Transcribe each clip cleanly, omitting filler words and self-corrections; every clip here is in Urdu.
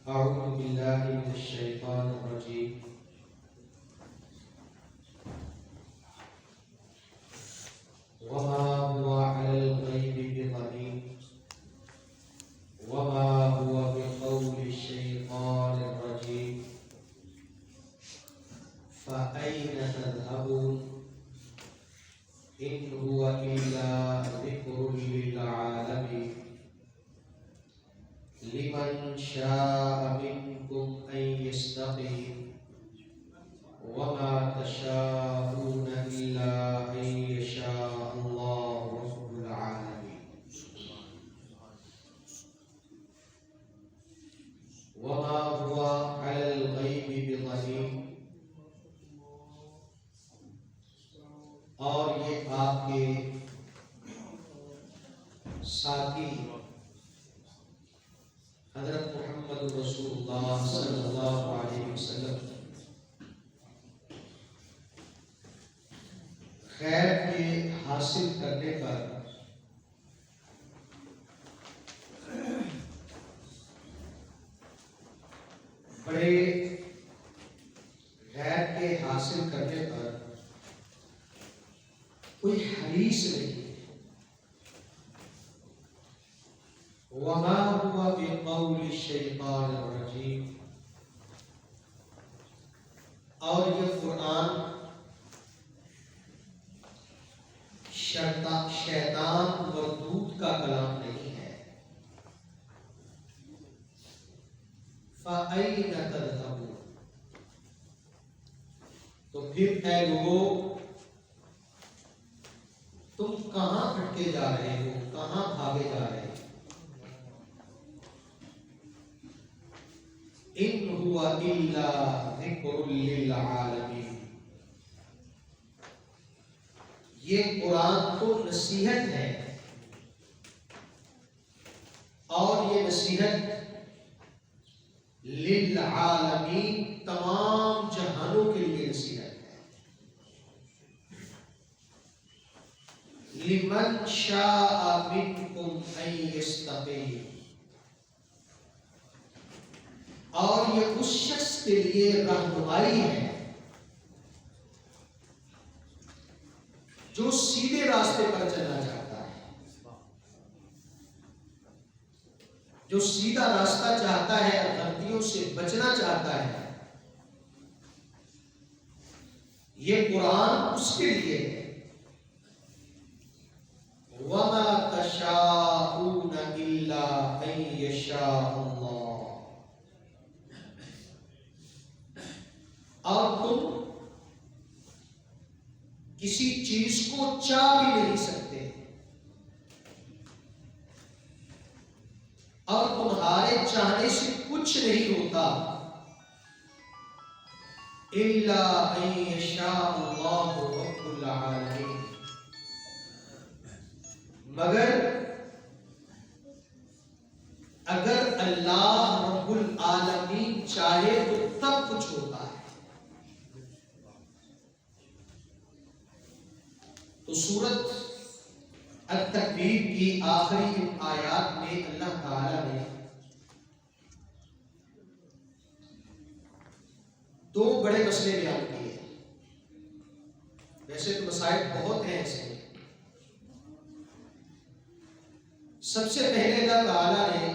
أعوذ بالله من الشيطان الرجيم وما هو على الغيب بضنين وما هو بقول الشيطان الرجيم فأين تذهبون إن هو إلا ذكر للعالمين لمن شاء منكم أن يستقيم وما تشاءون إلا أن يشاء الله رب العالمين وما هو على الغيب بضنين اور یہ آپ کے ساتھی حضرت محمد رسول اللہ صلی اللہ علیہ وسلم خیر کے حاصل کرنے پر بڑے غیر کے حاصل کرنے پر کوئی حریص نہیں وما هو بقول الشیطان الرجیم اور یہ قرآن شیطان مردود کا کلام نہیں ہے فَأَيْنَ تَذْهَبُونَ تو پھر اے لوگوں تم کہاں بھٹکے جا رہے ہو کہاں بھاگے جا رہے ہو ان هو الا ذکر للعالمین یہ قرآن تو نصیحت ہے اور یہ نصیحت للعالمین تمام جہانوں کے لیے نصیحت ہے لمن شاء منکم ان یستقیم اور یہ اس شخص کے لیے رہنمائی ہے جو سیدھے راستے پر چلنا چاہتا ہے جو سیدھا راستہ چاہتا ہے غلطیوں سے بچنا چاہتا ہے یہ قرآن اس کے لیے ہے وَمَا تَشَاءُونَ إِلَّا أَن يَشَاءَ اللَّهُ اور تم کسی چیز کو چاہ بھی نہیں سکتے اور تمہارے چاہنے سے کچھ نہیں ہوتا الا ان یشاء اللہ رب العالمین مگر اگر اللہ رب العالمین چاہے تو تب کچھ ہوتا ہے تو سورت التکویر کی آخری آیات میں اللہ تعالی نے دو بڑے مسئلے بیان کیے ویسے تو مسائل بہت ہیں اس میں سب سے پہلے اللہ تعالی نے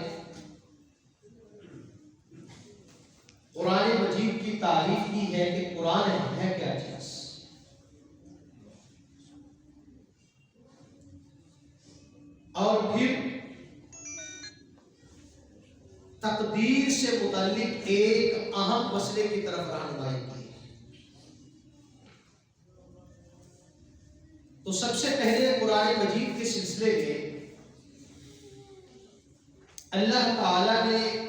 قرآن مجید کی تعریف کی ہے کہ قرآن ہے کیا چیز اور پھر تقدیر سے متعلق ایک اہم مسئلے کی طرف رہنمائی کی تو سب سے پہلے قرآن مجید کے سلسلے میں اللہ تعالی نے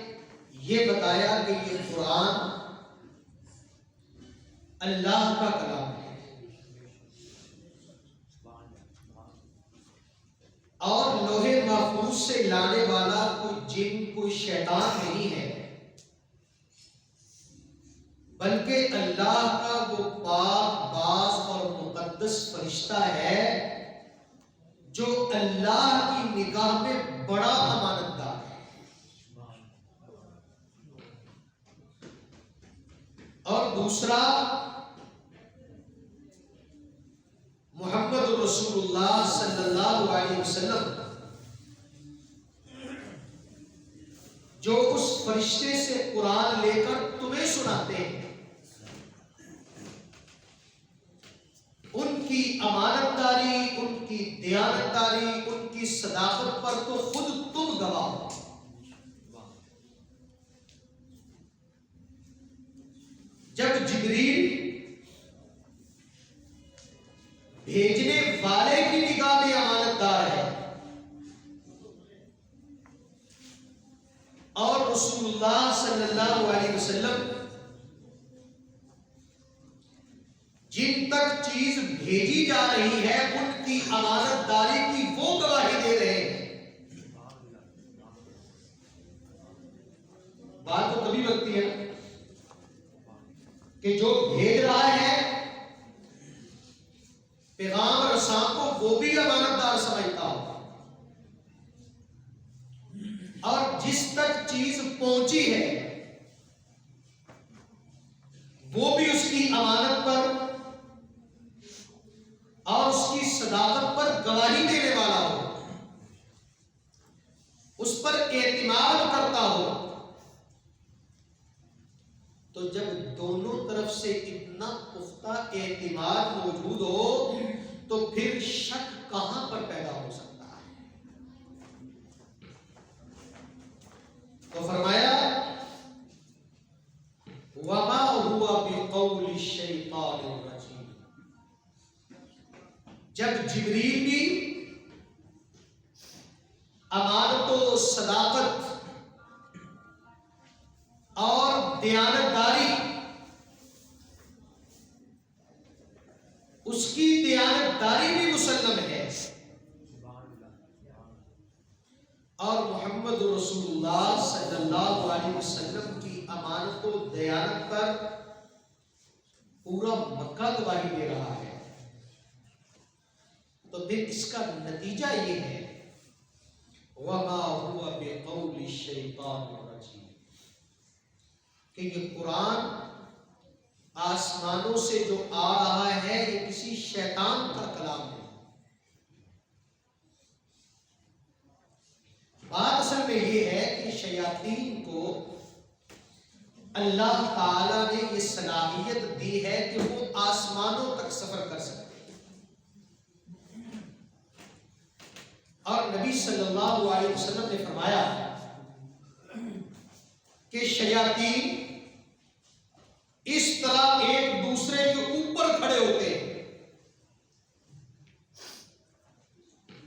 یہ بتایا کہ یہ قرآن اللہ کا کلام ہے اور لوح محفوظ سے لانے والا کوئی جن کوئی شیطان نہیں ہے بلکہ اللہ کا وہ پاک باز اور مقدس فرشتہ ہے جو اللہ کی نگاہ میں بڑا امانت دار ہے دوسرا محمد رسول اللہ صلی اللہ علیہ وسلم جو اس فرشتے سے قرآن لے کر تمہیں سناتے ہیں، ان کی امانت داری، ان کی دیانت داری، ان کی صداقت پر تو خود تم گواہ ہو۔ جب جبریل بھیجنے والے کی نگاہ میں امانت دار ہے اور رسول اللہ صلی اللہ علیہ وسلم جن تک چیز بھیجی جا رہی ہے ان کی امانت داری کی وہ گواہی دے رہے ہیں، بات تو کبھی بنتی ہے کہ جو بھیج رہا ہے پیغام رساں کو وہ بھی امانت دار سمجھتا ہو، اور جس تک چیز پہنچی ہے وہ بھی اس کی امانت پر اور اس کی صداقت پر گواہی دینے والا ہو، اس پر اعتماد کرتا ہو۔ تو جب دونوں طرف سے اتنا پختہ اعتماد موجود ہو تو پھر شک کہاں پر پیدا ہو سکتا ہے؟ تو فرمایا وَمَا هُوَ بِقَوْلِ الشَّيْطَانِ الرَّجِيمِ، جب جبریل بھی امانت و صداقت اور دیانت داری، اس کی دیانت داری بھی مسلم ہے، اور محمد رسول اللہ صلی اللہ علیہ وسلم کی امانت و دیانت پر پورا مکہ گواہی دے رہا ہے، تو پھر اس کا نتیجہ یہ ہے وَمَا هُوَ بِقَوْلِ الشَّيْطَانِ الرَّجِيمِ، کہ یہ قرآن آسمانوں سے جو آ رہا ہے یہ کسی شیطان کا کلام ہے۔ بات اصل میں یہ ہے کہ شیاطین کو اللہ تعالیٰ نے یہ صلاحیت دی ہے کہ وہ آسمانوں تک سفر کر سکتے ہیں، اور نبی صلی اللہ علیہ وسلم نے فرمایا کہ شیاطین اس طرح ایک دوسرے کے اوپر کھڑے ہوتے ہیں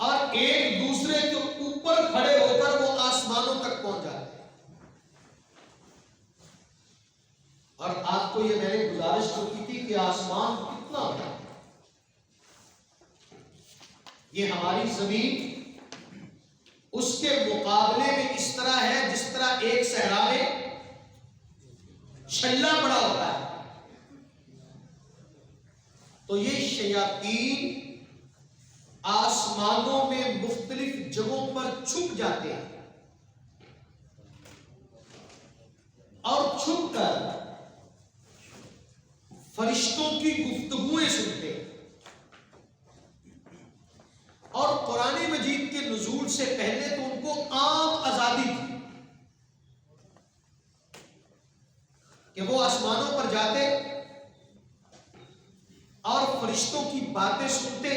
اور ایک دوسرے کے اوپر کھڑے ہو کر وہ آسمانوں تک پہنچ جاتے ہیں۔ اور آپ کو یہ میں نے گزارش تو کی تھی کہ آسمان کتنا بڑا ہے، یہ ہماری زمین اس کے مقابلے میں اس طرح ہے جس طرح ایک صحرا میں چھلا بڑا ہوتا ہے۔ تو یہ شیاطین آسمانوں میں مختلف جگہوں پر چھپ جاتے ہیں اور چھپ کر فرشتوں کی گفتگویں سنتے ہیں، اور قرآن مجید کے نزول سے پہلے تو ان کو عام آزادی تھی کہ وہ آسمانوں پر جاتے اور فرشتوں کی باتیں سنتے،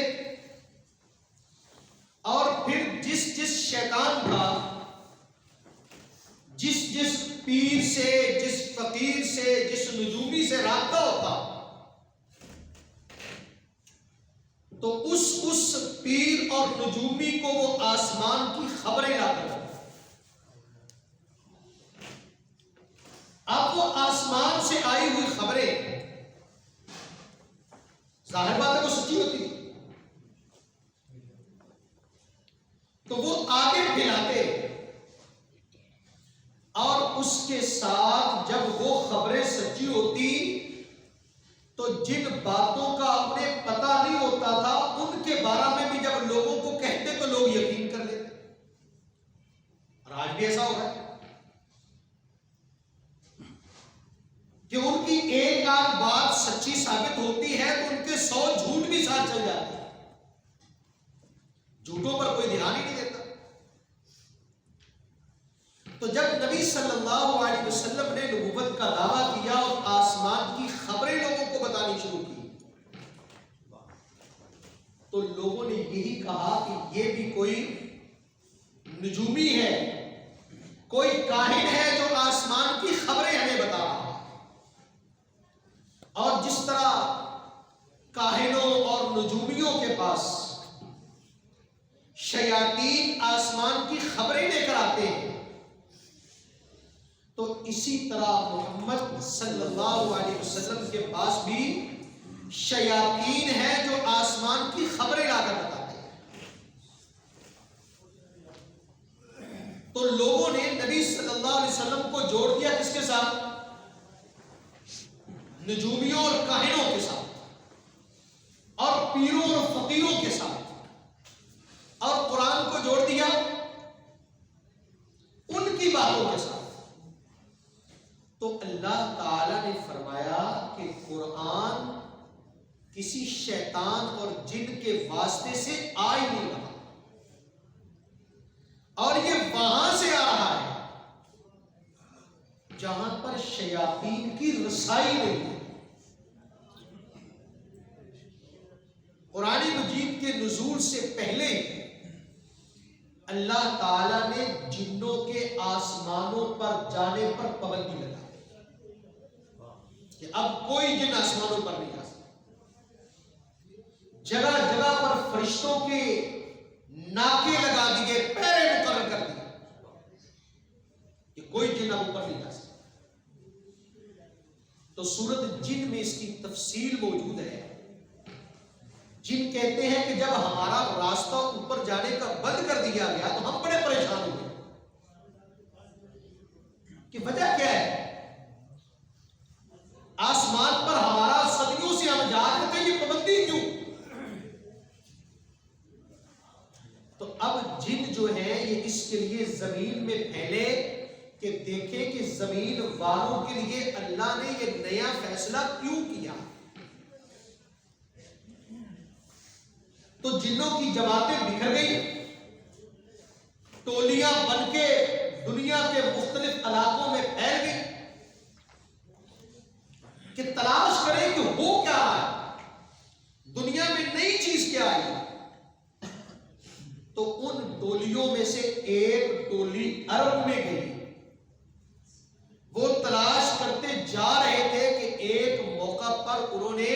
اور پھر جس جس شیطان کا جس پیر سے، جس فقیر سے، جس نجومی سے رابطہ ہوتا تو اس پیر اور نجومی کو وہ آسمان کی خبریں لاتے ہیں۔ اب وہ آسمان سے آئی ہوئی خبریں ظاہر بات ہے وہ سچی ہوتی تھی، تو وہ آگے پھیلاتے، اور اس کے ساتھ جب وہ خبریں سچی ہوتی تو جن باتوں کا انہیں پتہ نہیں ہوتا تھا ان کے بارے میں بھی جب لوگوں کو کہتے تو لوگ یقین کر لیتے، اور آج بھی ایسا ہو رہا ہے کہ ان کی ایک آدھ بات سچی ثابت ہوتی ہے تو ان کے 100 جھوٹ بھی ساتھ چل جاتے ہیں، جھوٹوں پر کوئی دھیان ہی نہیں دیتا۔ تو جب نبی صلی اللہ علیہ وسلم نے نبوت کا دعویٰ کیا اور آسمان کی خبریں لوگوں کو بتانی شروع کی، تو لوگوں نے یہی کہا کہ یہ بھی کوئی نجومی ہے، کوئی کاہن ہے جو آسمان کی خبریں ہمیں بتا رہا ہے۔ اور جس طرح کاہنوں اور نجومیوں کے پاس شیاطین آسمان کی خبریں لے کر آتے ہیں، تو اسی طرح محمد صلی اللہ علیہ وسلم کے پاس بھی شیاطین ہیں جو آسمان کی خبریں لا کر بتاتے ہیں۔ تو لوگوں نے نبی صلی اللہ علیہ وسلم کو جوڑ دیا کس کے ساتھ؟ نجومیوں اور کاہنوں کے ساتھ، اور پیروں اور فقیروں کے ساتھ، اور قرآن کو جوڑ دیا ان کی باتوں کے ساتھ۔ تو اللہ تعالی نے فرمایا کہ قرآن کسی شیطان اور جن کے واسطے سے آ ہی نہیں رہا، اور یہ وہاں سے آ رہا ہے جہاں پر شیاطین کی رسائی نہیں ہے۔ قرآن مجید کے نزول سے پہلے اللہ تعالی نے جنوں کے آسمانوں پر جانے پر پابندی لگا کہ اب کوئی جن آسمانوں پر نہیں جا سکتا۔ جگہ جگہ پر فرشتوں کے ناکے لگا دیے، پیرے مقرر کر دیے کہ کوئی جن اب اوپر نہیں جا سکتا۔ تو سورۃ جن میں اس کی تفصیل موجود ہے۔ جن کہتے ہیں کہ جب ہمارا راستہ اوپر جانے کا بند کر دیا گیا تو ہم بڑے پریشان ہوئے کہ وجہ کیا ہے، آسمان پر ہمارا صدیوں سے ہم جا رہے تھے، یہ پابندی کیوں؟ تو اب جن جو ہے یہ اس کے لیے زمین میں پھیلے کہ دیکھیں کہ زمین والوں کے لیے اللہ نے یہ نیا فیصلہ کیوں کیا۔ تو جنوں کی جماعتیں بکھر گئی، ٹولیاں بن کے دنیا کے مختلف علاقوں میں پھیل گئی کہ تلاش کریں کہ ہو کیا رہا ہے، دنیا میں نئی چیز کیا آئی۔ تو ان ٹولیوں میں سے ایک ٹولی عرب میں گئی، وہ تلاش کرتے جا رہے تھے کہ ایک موقع پر انہوں نے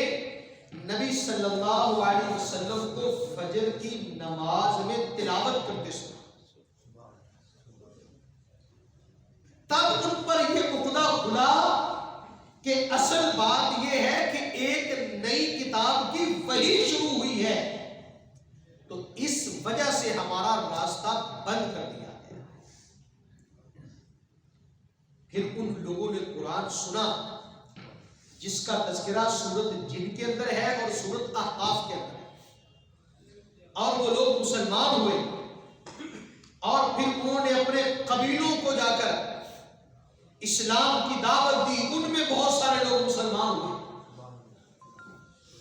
نبی صلی اللہ علیہ وسلم کو فجر کی نماز میں تلاوت کرتے سنا۔ تب ان پر یہ عقدہ کھلا کہ اصل بات یہ ہے کہ ایک نئی کتاب کی وحی شروع ہوئی ہے، تو اس وجہ سے ہمارا راستہ بند کر دیا گیا۔ پھر ان لوگوں نے قرآن سنا جس کا تذکرہ سورۃ جن کے اندر ہے اور سورۃ احقاف کے اندر ہے، اور وہ لوگ مسلمان ہوئے، اور پھر انہوں نے اپنے قبیلوں کو جا کر اسلام کی دعوت دی، ان میں بہت سارے لوگ مسلمان ہوئے۔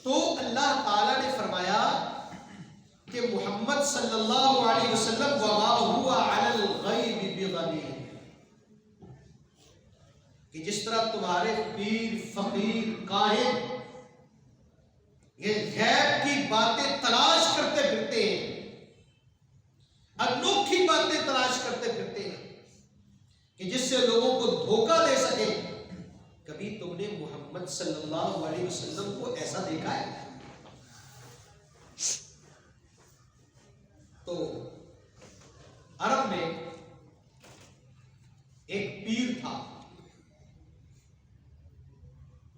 تو اللہ تعالی نے فرمایا کہ محمد صلی اللہ علیہ وسلم وما هو علی الغیب بضنین، کہ جس طرح تمہارے پیر فقیر کاہن یہ غیب کی باتیں تلاش کرتے پھرتے ہیں، انوکھی باتیں تلاش کرتے پھرتے ہیں کہ جس سے لوگوں کو دھوکہ دے سکے، کبھی تم نے محمد صلی اللہ علیہ وسلم کو ایسا دیکھا ہے؟ تو عرب میں ایک پیر تھا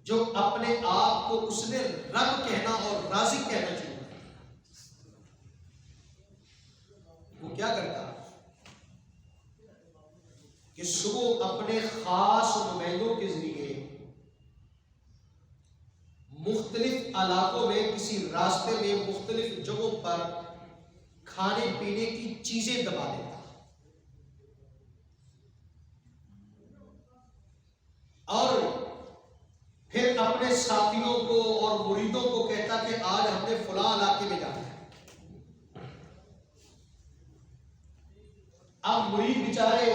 جو اپنے آپ کو اس نے رب کہنا اور رازق کہنا شروع کیا۔ وہ کیا کرتا کہ صبح اپنے خاص نمائندوں کے ذریعے مختلف علاقوں میں کسی راستے میں مختلف جگہوں پر کھانے پینے کی چیزیں دبا دیتا، اور پھر اپنے اپنے ساتھیوں کو اور مریدوں کو کہتا کہ آج ہم نے فلاں علاقے میں جانا ہے. اب مرید بیچارے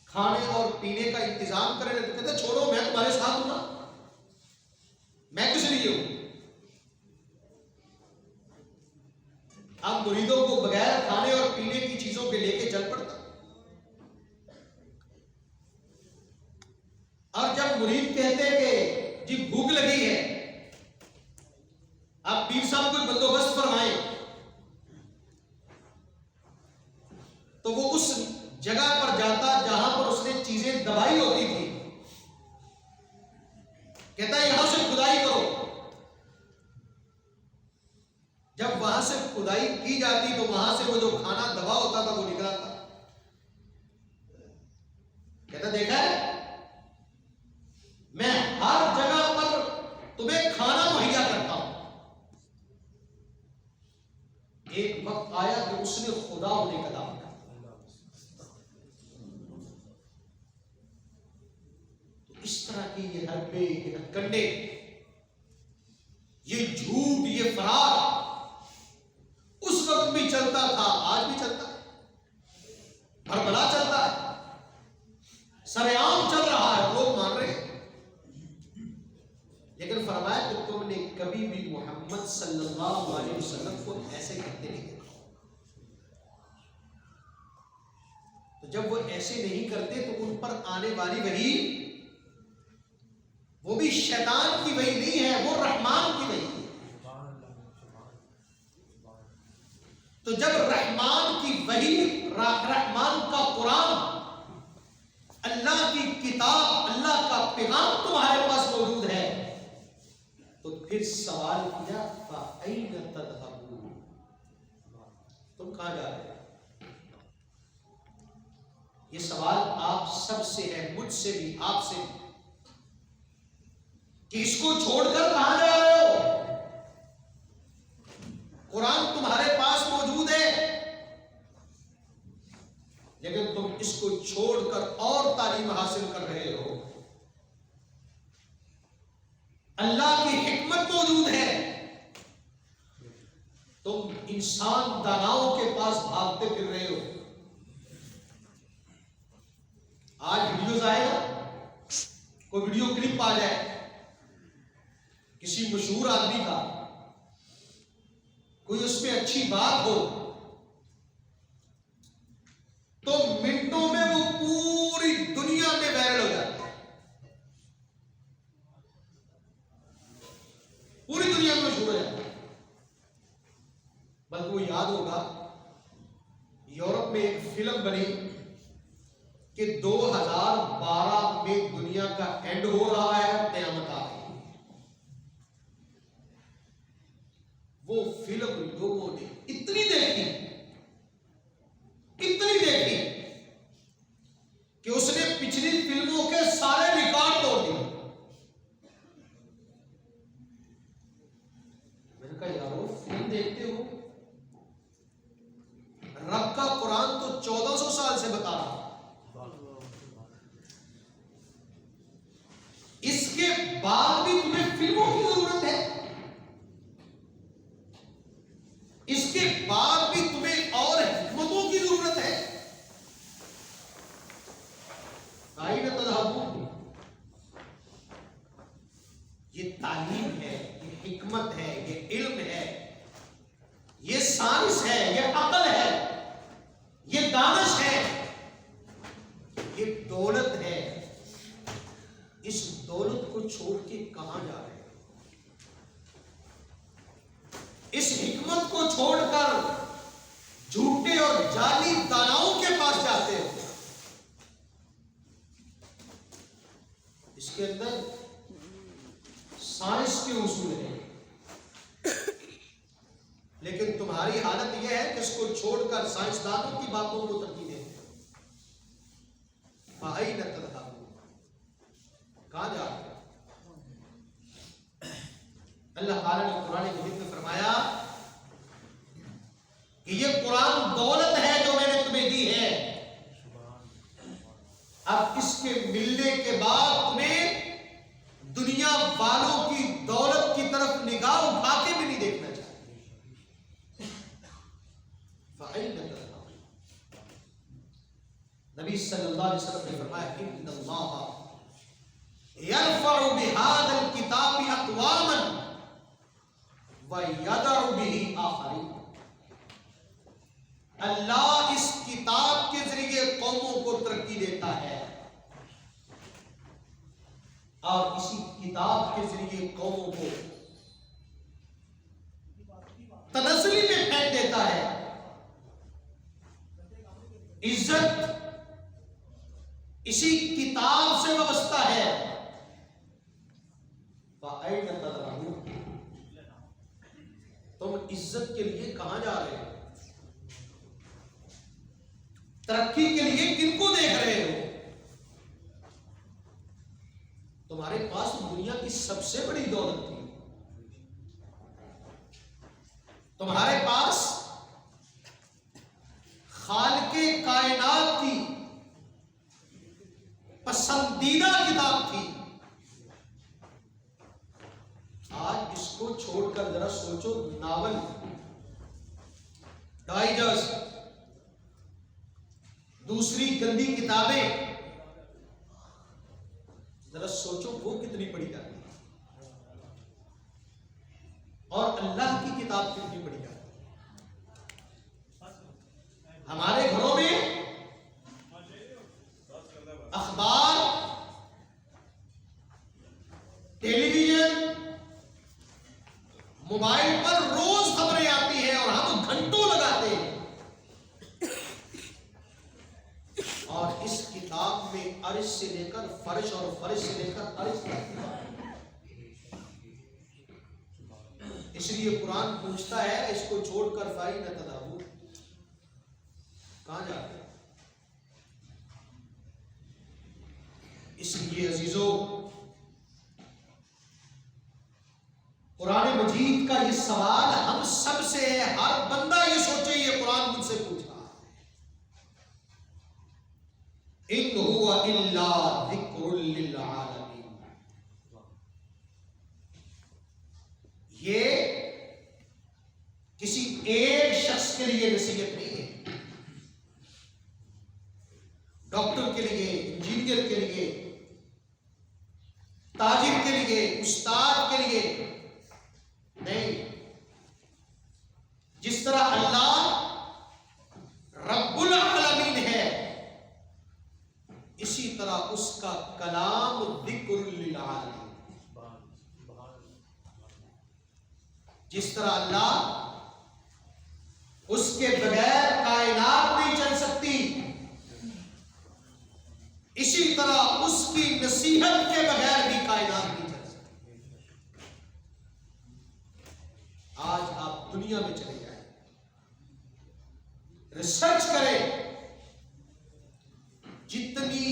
کھانے اور پینے کا انتظام کرے تو کہتے چھوڑو میں تمہارے ساتھ ہوں نا، میں کس لیے ہوں. اب مریدوں کو بغیر کھانے اور پینے کی چیزوں کے لے کے چل پڑتا. اور جب مرید کہتے کہ جی بھوک لگی ہے، اب پیر صاحب کوئی بندوبست فرمائے، تو وہ اس جگہ پر جاتا جہاں پر اس نے چیزیں دبائی ہوتی تھی، کہتا ہے یہاں سے کھدائی کرو. جب وہاں سے کھدائی کی جاتی تو وہاں سے وہ جو کھانا دبا ہوتا تھا وہ نکلا تھا. کہتا دیکھا ہے میں ہر جگہ پر تمہیں کھانا مہیا کرتا ہوں. ایک وقت آیا کہ اس نے خدا ہونے کا دعویٰ کیا. تو اس طرح کی یہ حربے، یہ ہتھکنڈے، یہ جھوٹ، یہ فرار اس وقت بھی چلتا تھا، آج بھی چلتا ہے، بھربلا چلتا ہے، سر عام چل رہا ہے، لوگ مان رہے ہیں. لیکن فرمایا کہ تم نے کبھی بھی محمد صلی اللہ علیہ وسلم کو ایسے کرتے نہیں دیکھا. تو جب وہ ایسے نہیں کرتے تو ان پر آنے والی وحی وہ بھی شیطان کی وحی نہیں ہے، وہ رحمان کی وحی ہے. تو جب رحمان کی وحی، رحمان کا قرآن، اللہ کی کتاب، اللہ کا پیغام تمہارے پاس موجود ہے، تو پھر سوال کیا فَأَيْنَ تَذْهَبُونَ، تم کہاں جا رہے ہو؟ یہ سوال آپ سب سے ہے، مجھ سے بھی، آپ سے بھی، کہ اس کو چھوڑ کر کہاں جا رہے ہو؟ قرآن تمہارے پاس موجود ہے لیکن تم اس کو چھوڑ کر اور تعلیم حاصل کر رہے ہو. اللہ کی حکمت موجود ہے، تم انسان داناؤں کے پاس بھاگتے پھر رہے ہو. آج ویڈیوز آئے گا، کوئی ویڈیو کلپ آ جائے کسی مشہور آدمی کا، کوئی اس میں اچھی بات ہو، تو منٹوں میں وہ پوری دنیا میں وائرل ہو جاتا ہے، پوری دنیا میں مشہور ہو جاتا ہے. بلکہ وہ یاد ہوگا یورپ میں ایک فلم بنی کہ 2012 میں دنیا کا اینڈ ہو رہا ہے، قیامت آ رہی ہے. وہ فلم لوگوں نے اتنی دیکھی کہ اس نے پچھلی فلموں کے سارے ریکارڈ توڑ دیے. میں نے کہا یارو فلم دیکھتے ہو، رب کا قرآن تو 1400 سال سے بتا رہا، اس کے بعد بھی تمہیں فلموں کی ضرورت ہے، اس کے بعد بھی تمہیں اور حکمتوں کی ضرورت ہے. آئین تذہبون، یہ تعلیم ہے، یہ حکمت ہے، یہ علم ہے، یہ سائنس ہے، یہ عقل ہے، یہ دانش ہے، یہ دولت ہے. اس دولت کو چھوڑ کے کہاں جا رہے ہیں؟ اس حکمت کو چھوڑ کر جھوٹے اور جعلی داناؤں کے پاس جاتے ہو. اس کے اندر سائنس کے اصول ہیں، لیکن تمہاری حالت یہ ہے کہ اس کو چھوڑ کر سائنسدانوں کی باتوں کو ترجیح دیتے ہو. فَأَيْنَ تَذْهَبُونَ، کہاں جا رہے ہو؟ اللہ تعالیٰ نے قرآن مجید میں فرمایا کہ یہ قرآن دولت ہے جو میں نے تمہیں دی ہے. اب اس کے ملنے کے بعد تمہیں دنیا والوں کی دولت کی طرف نگاہ اٹھا کے بھی نہیں دیکھنا چاہتے. فَأَيْنَ تَذْهَبُونَ؟ نبی صلی اللہ علیہ وسلم نے فرمایا إِنَّ اللَّهَ يَرْفَعُ بِهَذَا الْكِتَابِ أَقْوَامًا وَيَدَعُ بِهِ آخَرِينَ. اللہ اس کتاب کے ذریعے قوموں کو ترقی دیتا ہے اور اسی کتاب کے ذریعے قوموں کو تنزلی میں پھینک دیتا ہے. عزت اسی کتاب سے وابستہ ہے. فَأَيْنَ تَذْهَبُونَ؟ تم عزت کے لیے کہاں جا رہے ہو؟ ترقی کے لیے کن کو دیکھ رہے ہو؟ تمہارے پاس دنیا کی سب سے بڑی دولت تھی. تمہارے پاس خالق کائنات کی پسندیدہ کتاب تھی. آج اس کو چھوڑ کر ذرا سوچو، ناول، ڈائجسٹ، دوسری گندی کتابیں، ذرا سوچو وہ کتنی پڑھی جاتی ہے اور اللہ کی کتاب کتنی پڑھی جاتی ہے. ہمارے گھروں میں اخبار، ٹیلی ویژن، موبائل پر روز خبریں آتی ہیں اور ہم گھنٹوں لگاتے ہیں. اور اس کتاب میں عرش سے لے کر فرش اور فرش سے لے کر عرش تک. اس لیے قرآن پوچھتا ہے اس کو چھوڑ کر فَأَيْنَ تَذْهَبُونَ؟ کہاں جاتے ہیں؟ اس لیے عزیزو، قرآن مجید کا یہ سوال ہم سب سے ہے. ہر بندہ یہ سوچے یہ قرآن مجھ سے پوچھ رہا ہے. إِنْ هُوَ إِلَّا ذِكْرٌ لِّلْعَالَمِينَ. یہ کسی ایک شخص کے لیے نصیحت نہیں ہے. ڈاکٹر کے لیے، انجینئر کے لیے، تاجر کے لیے، استاد کے لیے نہیں. جس طرح اللہ رب العالمین ہے، اسی طرح اس کا کلام ذکر للعالمین. جس طرح اللہ اس کے بغیر کائنات نہیں چل سکتی، اسی طرح اس کی نصیحت کے بغیر بھی کائنات نہیں چل سکتی. آج آپ دنیا میں چلے جائیں، ریسرچ کریں، جتنی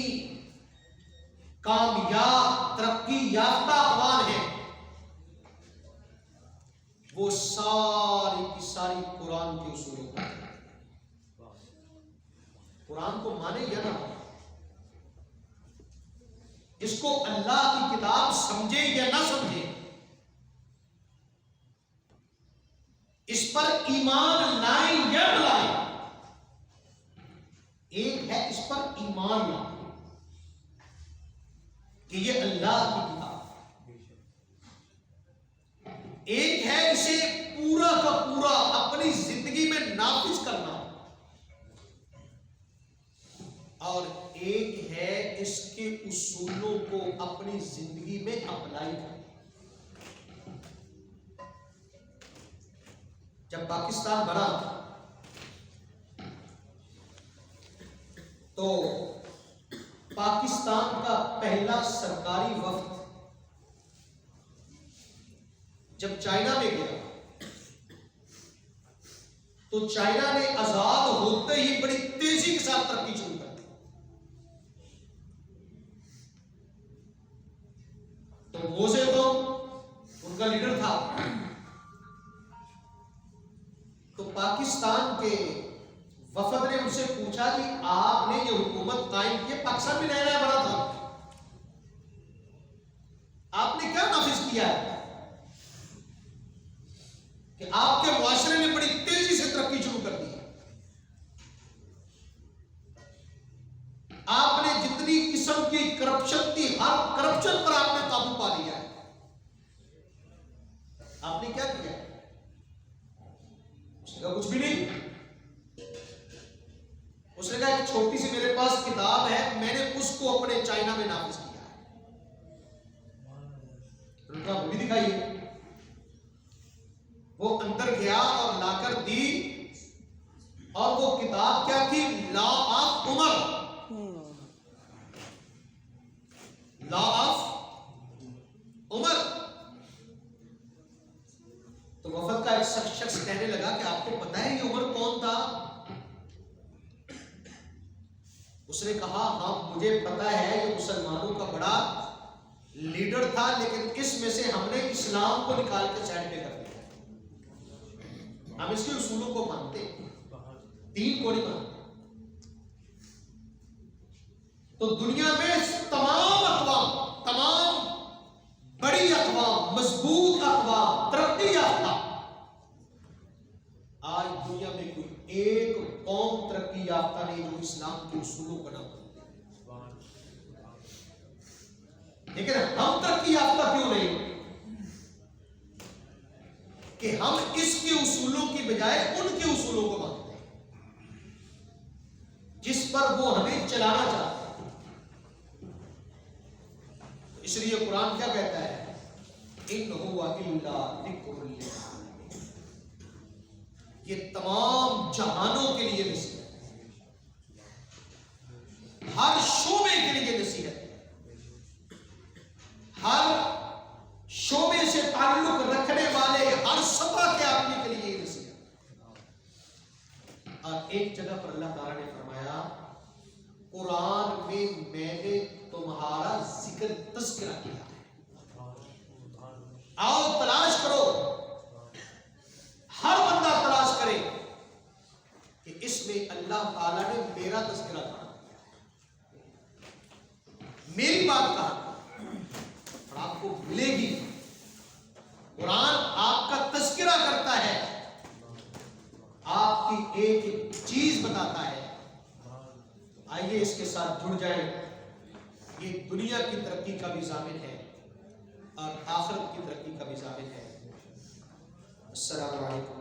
کامیاب ترقی یافتہ اقوام ہیں وہ ساری کی ساری قرآن کے اصولوں پر. قرآن کو مانے یا نہ مانے، اس کو اللہ کی کتاب سمجھے یا نہ سمجھے، اس پر ایمان لائیں یا نہ لائیں، ایک ہے اس پر ایمان لانا کہ یہ اللہ کی کتاب، ایک ہے اسے پورا کا پورا اپنی زندگی میں نافذ کرنا، اور ایک ہے اس کے اصولوں کو اپنی زندگی میں اپلائی کرنا. جب پاکستان بنا تو پاکستان کا پہلا سرکاری وفد جب چائنا میں گیا تو چائنا نے آزاد ہوتے ہی بڑی تیزی کے ساتھ ترقی شروع کر دی. تو وہ سے تو ان کا لیڈر تھا، تو پاکستان کے وفد نے ان سے پوچھا کہ آپ نے یہ حکومت قائم کی، پاکستان میں نیا نیا بنا تھا، آپ نے کیا نافذ کیا ہے کہ آپ کے معاشرے نے بڑی تیزی سے ترقی شروع کر دی ہے. آپ نے جتنی قسم کی کرپشن تھی ہر کرپشن پر آپ نے قابو پا لیا ہے. آپ نے کیا کیا؟ اس نے کہا کچھ بھی نہیں. اس نے کہا ایک چھوٹی سی میرے پاس کتاب ہے، میں نے اس کو اپنے چائنا میں نافذ کیا ہے. انہوں نے کہا وہ بھی دکھائیے. وہ اندر گیا اور لا کر دی، اور وہ کتاب کیا تھی؟ Law of Umar. Law of Umar. تو وفد کا ایک شخص کہنے لگا کہ آپ کو پتا ہے یہ عمر کون تھا؟ اس نے کہا ہاں مجھے پتا ہے، یہ مسلمانوں کا بڑا لیڈر تھا، لیکن اس میں سے ہم نے اسلام کو نکال کے سائڈ پہ کر دیا. ہم اس کے اصولوں کو مانتے، دین کو نہیں مانتے. تو دنیا میں تمام اقوام، تمام بڑی اقوام، مضبوط اقوام، ترقی یافتہ، آج دنیا میں کوئی ایک قوم ترقی یافتہ نہیں جو اسلام کے اصولوں کو نہ مانتے. لیکن ہم ترقی یافتہ کیوں نہیں؟ کہ ہم اس کے اصولوں کی بجائے ان کے اصولوں کو مانتے ہیں جس پر وہ ہمیں چلانا چاہتے ہیں. اس لیے قرآن کیا کہتا ہے؟ ان هو الا ذکر للعالمین. یہ تمام جہانوں کے لیے نصیحت ہے، ہر شعبے کے لیے نصیحت ہے، ہر شعبے سے تعلق رکھنے والے ہر سطح کے آدمی کے لیے یہ نصیحت ہے. اور ایک جگہ پر اللہ تعالیٰ نے فرمایا قرآن میں نے تمہارا ذکر تذکرہ کیا ہے، آؤ تلاش کرو. ہر بندہ تلاش کرے کہ اس میں اللہ تعالیٰ نے میرا تذکرہ کہا، میری بات کہا، اور آپ کو ملے گی. قرآن آپ کا تذکرہ کرتا ہے، آپ کی ایک ایک چیز بتاتا ہے. آئیے اس کے ساتھ جڑ جائیں. یہ دنیا کی ترقی کا بھی ضامن ہے اور آخرت کی ترقی کا بھی ضامن ہے. السلام علیکم.